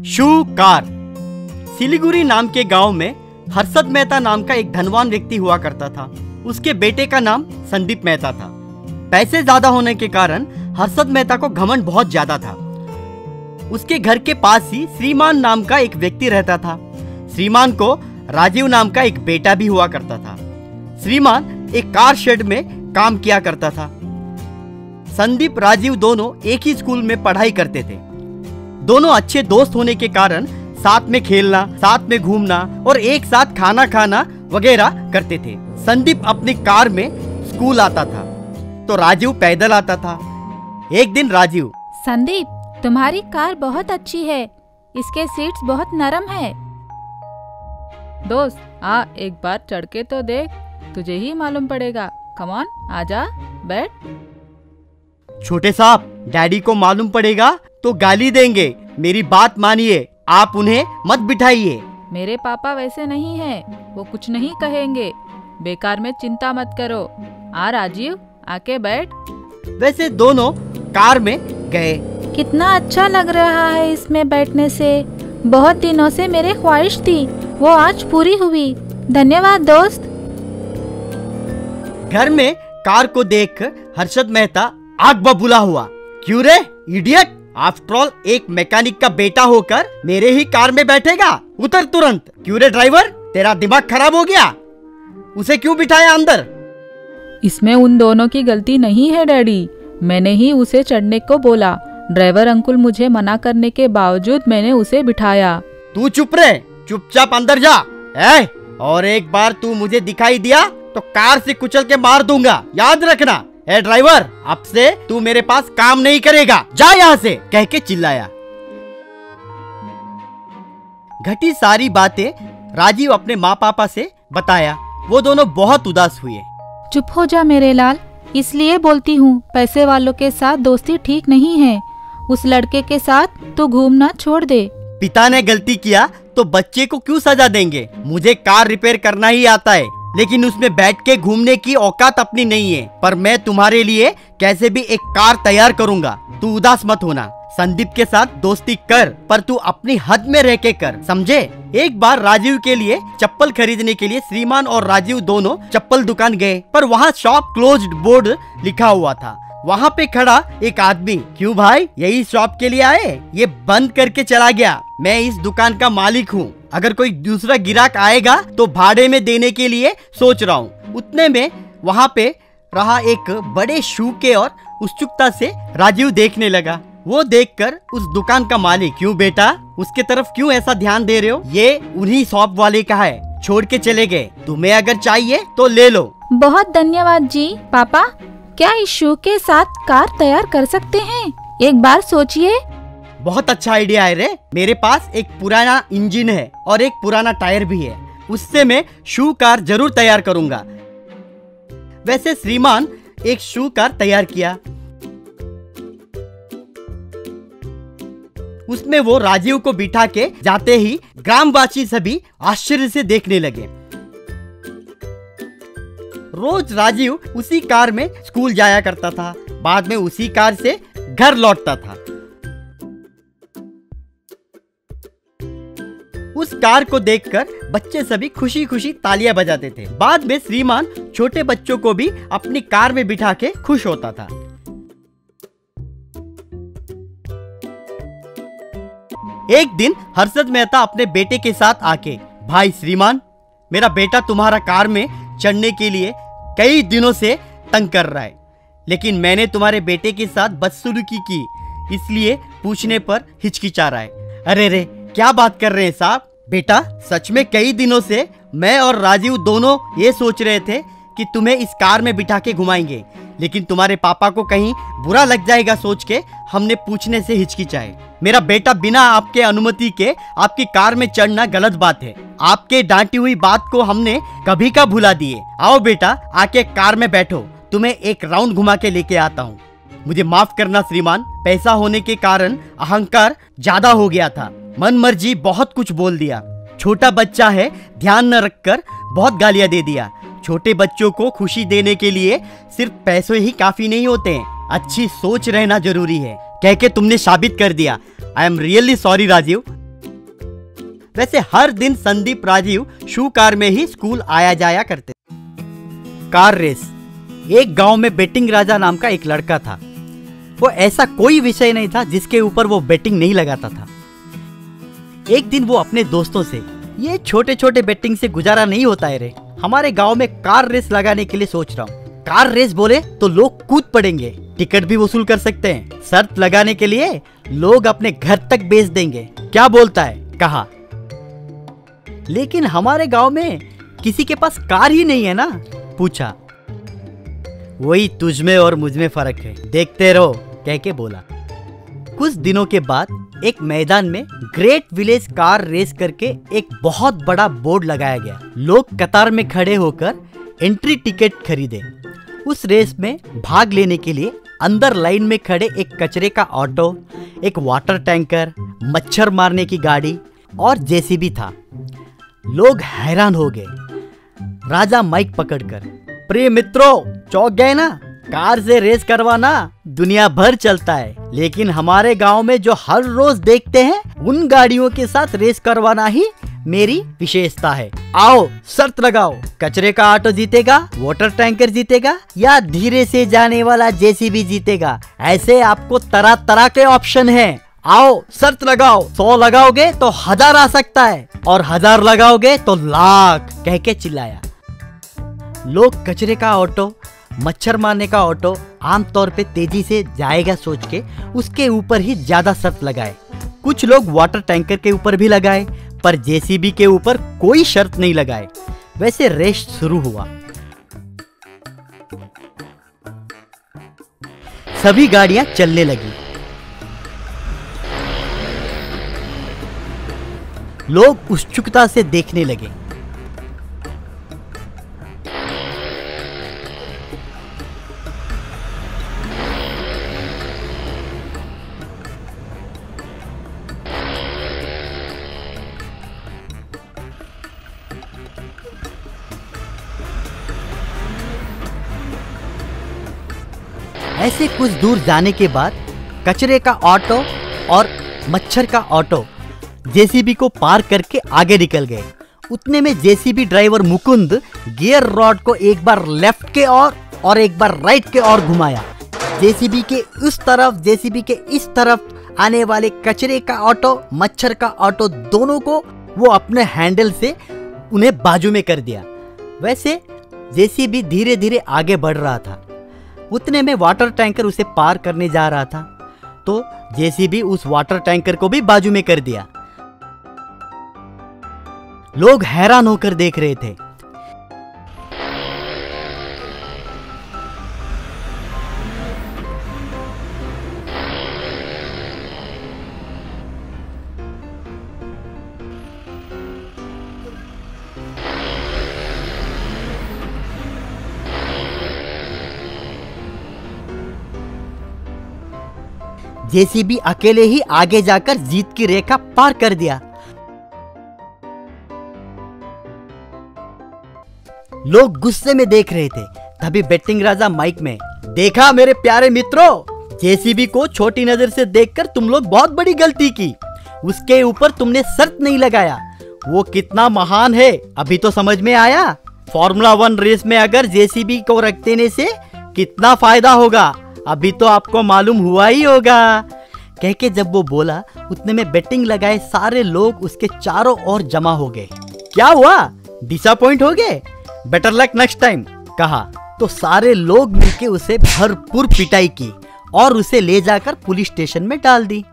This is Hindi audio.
शूकार। सिलीगुड़ी नाम के गांव में हर्षद मेहता नाम का एक धनवान व्यक्ति हुआ करता था। उसके बेटे का नाम संदीप मेहता था। पैसे ज्यादा होने के कारण हर्षद मेहता को घमंड बहुत ज्यादा था। उसके घर के पास ही श्रीमान नाम का एक व्यक्ति रहता था। श्रीमान को राजीव नाम का एक बेटा भी हुआ करता था। श्रीमान एक कार शेड में काम किया करता था। संदीप राजीव दोनों एक ही स्कूल में पढ़ाई करते थे। दोनों अच्छे दोस्त होने के कारण साथ में खेलना, साथ में घूमना और एक साथ खाना खाना वगैरह करते थे। संदीप अपनी कार में स्कूल आता था तो राजीव पैदल आता था। एक दिन राजीव, संदीप, तुम्हारी कार बहुत अच्छी है, इसके सीट्स बहुत नरम है। दोस्त आ, एक बार चढ़ के तो देख, तुझे ही मालूम पड़ेगा। कम ऑन, आजा, बैठ। छोटे साहब, डैडी को मालूम पड़ेगा तो गाली देंगे। मेरी बात मानिए, आप उन्हें मत बिठाइए। मेरे पापा वैसे नहीं हैं, वो कुछ नहीं कहेंगे। बेकार में चिंता मत करो। आ राजीव, आके बैठ। वैसे दोनों कार में गए। कितना अच्छा लग रहा है इसमें बैठने से। बहुत दिनों से मेरी ख्वाहिश थी, वो आज पूरी हुई। धन्यवाद दोस्त। घर में कार को देखकर हर्षद मेहता आग बबूला हुआ। क्यों रे इडियट, आफ्टर ऑल एक मैकेनिक का बेटा होकर मेरे ही कार में बैठेगा? उतर तुरंत। क्यों रे ड्राइवर, तेरा दिमाग खराब हो गया? उसे क्यों बिठाया अंदर? इसमें उन दोनों की गलती नहीं है डैडी, मैंने ही उसे चढ़ने को बोला। ड्राइवर अंकुल मुझे मना करने के बावजूद मैंने उसे बिठाया। तू चुप रहे, चुपचाप अंदर जा। और एक बार तू मुझे दिखाई दिया तो कार से कुचल के मार दूंगा, याद रखना। ड्राइवर, अब से तू मेरे पास काम नहीं करेगा, जा यहाँ से, कह के चिल्लाया। घटी सारी बातें राजीव अपने माँ पापा से बताया। वो दोनों बहुत उदास हुए। चुप हो जा मेरे लाल, इसलिए बोलती हूँ, पैसे वालों के साथ दोस्ती ठीक नहीं है। उस लड़के के साथ तू घूमना छोड़ दे। पिता ने गलती किया तो बच्चे को क्यों सजा देंगे? मुझे कार रिपेयर करना ही आता है, लेकिन उसमें बैठ के घूमने की औकात अपनी नहीं है। पर मैं तुम्हारे लिए कैसे भी एक कार तैयार करूंगा। तू उदास मत होना। संदीप के साथ दोस्ती कर, पर तू अपनी हद में रह के कर, समझे? एक बार राजीव के लिए चप्पल खरीदने के लिए श्रीमान और राजीव दोनों चप्पल दुकान गए, पर वहाँ शॉप क्लोज्ड बोर्ड लिखा हुआ था। वहाँ पे खड़ा एक आदमी, क्यों भाई, यही शॉप के लिए आए? ये बंद करके चला गया। मैं इस दुकान का मालिक हूँ, अगर कोई दूसरा ग्राहक आएगा तो भाड़े में देने के लिए सोच रहा हूँ। उतने में वहाँ पे रहा एक बड़े शू के और उत्सुकता से राजीव देखने लगा। वो देखकर उस दुकान का मालिक, क्यों बेटा, उसके तरफ क्यों ऐसा ध्यान दे रहे हो? ये उन्हीं शॉप वाले का है, छोड़ के चले गए। तुम्हें अगर चाहिए तो ले लो। बहुत धन्यवाद जी। पापा, क्या इस शू के साथ कार तैयार कर सकते हैं? एक बार सोचिए। बहुत अच्छा आइडिया है रे। मेरे पास एक पुराना इंजन है और एक पुराना टायर भी है, उससे मैं शू कार जरूर तैयार करूंगा। वैसे श्रीमान एक शू कार तैयार किया। उसमें वो राजीव को बिठा के जाते ही ग्रामवासी सभी आश्चर्य से देखने लगे। रोज राजीव उसी कार में स्कूल जाया करता था, बाद में उसी कार से घर लौटता था। उस कार को देखकर बच्चे सभी खुशी खुशी तालियां बजाते थे। बाद में श्रीमान छोटे बच्चों को भी अपनी कार में बिठा के खुश होता था। एक दिन हर्षद मेहता अपने बेटे के साथ आके, भाई श्रीमान, मेरा बेटा तुम्हारा कार में चढ़ने के लिए कई दिनों से तंग कर रहा है, लेकिन मैंने तुम्हारे बेटे के साथ बदसलूकी की, इसलिए पूछने पर हिचकिचा रहा है। अरे रे, क्या बात कर रहे हैं साहब? बेटा, सच में कई दिनों से मैं और राजीव दोनों ये सोच रहे थे कि तुम्हें इस कार में बिठा के घुमाएंगे, लेकिन तुम्हारे पापा को कहीं बुरा लग जाएगा सोच के हमने पूछने से हिचकिचाए। मेरा बेटा, बिना आपके अनुमति के आपकी कार में चढ़ना गलत बात है। आपके डांटी हुई बात को हमने कभी का भुला दिए। आओ बेटा, आके कार में बैठो, तुम्हें एक राउंड घुमा के लेके आता हूँ। मुझे माफ करना श्रीमान, पैसा होने के कारण अहंकार ज्यादा हो गया था, मन मर्जी बहुत कुछ बोल दिया। छोटा बच्चा है, ध्यान न रखकर बहुत गालियां दे दिया। छोटे बच्चों को खुशी देने के लिए सिर्फ पैसे ही काफी नहीं होते हैं, अच्छी सोच रहना जरूरी है, कह के तुमने साबित कर दिया। I am really sorry Rajiv. वैसे हर दिन संदीप राजीव शू कार में ही स्कूल आया जाया करते। Car race. एक गांव में बेटिंग राजा नाम का एक लड़का था। वो ऐसा कोई विषय नहीं था जिसके ऊपर वो बेटिंग नहीं लगाता था। एक दिन वो अपने दोस्तों से, ये छोटे छोटे बेटिंग से गुजारा नहीं होता है रे, हमारे गांव में कार रेस लगाने के लिए सोच रहा हूँ। कार रेस बोले तो लोग कूद पड़ेंगे, टिकट भी वसूल कर सकते हैं, शर्त लगाने के लिए लोग अपने घर तक बेच देंगे, क्या बोलता है? कहा। लेकिन हमारे गांव में किसी के पास कार ही नहीं है ना? पूछा। वही तुझमें और मुझमें फर्क है, देखते रहो, कह के बोला। कुछ दिनों के बाद एक मैदान में ग्रेट विलेज कार रेस करके एक बहुत बड़ा बोर्ड लगाया गया। लोग कतार में खड़े होकर एंट्री टिकट खरीदे। उस रेस में भाग लेने के लिए अंदर लाइन में खड़े एक कचरे का ऑटो, एक वाटर टैंकर, मच्छर मारने की गाड़ी और जेसीबी था। लोग हैरान हो गए। राजा माइक पकड़कर, प्रिय मित्रों, चौंक गए ना? कार से रेस करवाना दुनिया भर चलता है, लेकिन हमारे गांव में जो हर रोज देखते हैं उन गाड़ियों के साथ रेस करवाना ही मेरी विशेषता है। आओ शर्त लगाओ, कचरे का ऑटो जीतेगा, वाटर टैंकर जीतेगा या धीरे से जाने वाला जेसीबी जीतेगा। ऐसे आपको तरह तरह के ऑप्शन हैं। आओ शर्त लगाओ, 100 लगाओगे तो 1000 आ सकता है और 1000 लगाओगे तो लाख, कह के चिल्लाया। लोग कचरे का ऑटो, मच्छर मारने का ऑटो आमतौर पे तेजी से जाएगा सोच के उसके ऊपर ही ज्यादा शर्त लगाए। कुछ लोग वाटर टैंकर के ऊपर भी लगाए, पर जेसीबी के ऊपर कोई शर्त नहीं लगाए। वैसे रेस शुरू हुआ। सभी गाड़ियां चलने लगी। लोग उत्सुकता से देखने लगे। ऐसे कुछ दूर जाने के बाद कचरे का ऑटो और मच्छर का ऑटो जेसीबी को पार करके आगे निकल गए। उतने में JCB driver Mukund gear rod को एक बार लेफ्ट के और एक बार राइट के ओर घुमाया। जेसीबी के उस तरफ, जेसीबी के इस तरफ आने वाले कचरे का ऑटो, मच्छर का ऑटो दोनों को वो अपने हैंडल से उन्हें बाजू में कर दिया। वैसे जेसीबी धीरे धीरे आगे बढ़ रहा था। उतने में वाटर टैंकर उसे पार करने जा रहा था, तो जेसीबी उस वाटर टैंकर को भी बाजू में कर दिया। लोग हैरान होकर देख रहे थे। जेसीबी अकेले ही आगे जाकर जीत की रेखा पार कर दिया। लोग गुस्से में देख रहे थे। तभी बेटिंग राजा माइक में, देखा मेरे प्यारे मित्रों, जेसीबी को छोटी नजर से देखकर तुम लोग बहुत बड़ी गलती की। उसके ऊपर तुमने शर्त नहीं लगाया। वो कितना महान है अभी तो समझ में आया। फॉर्मूला 1 रेस में अगर जेसीबी को रख देने से कितना फायदा होगा अभी तो आपको मालूम हुआ ही होगा। कह के जब वो बोला, उतने में बेटिंग लगाए सारे लोग उसके चारों ओर जमा हो गए। क्या हुआ, डिसअपॉइंट हो गए? बेटर लक नेक्स्ट टाइम, कहा। तो सारे लोग मिलके उसे भरपूर पिटाई की और उसे ले जाकर पुलिस स्टेशन में डाल दी।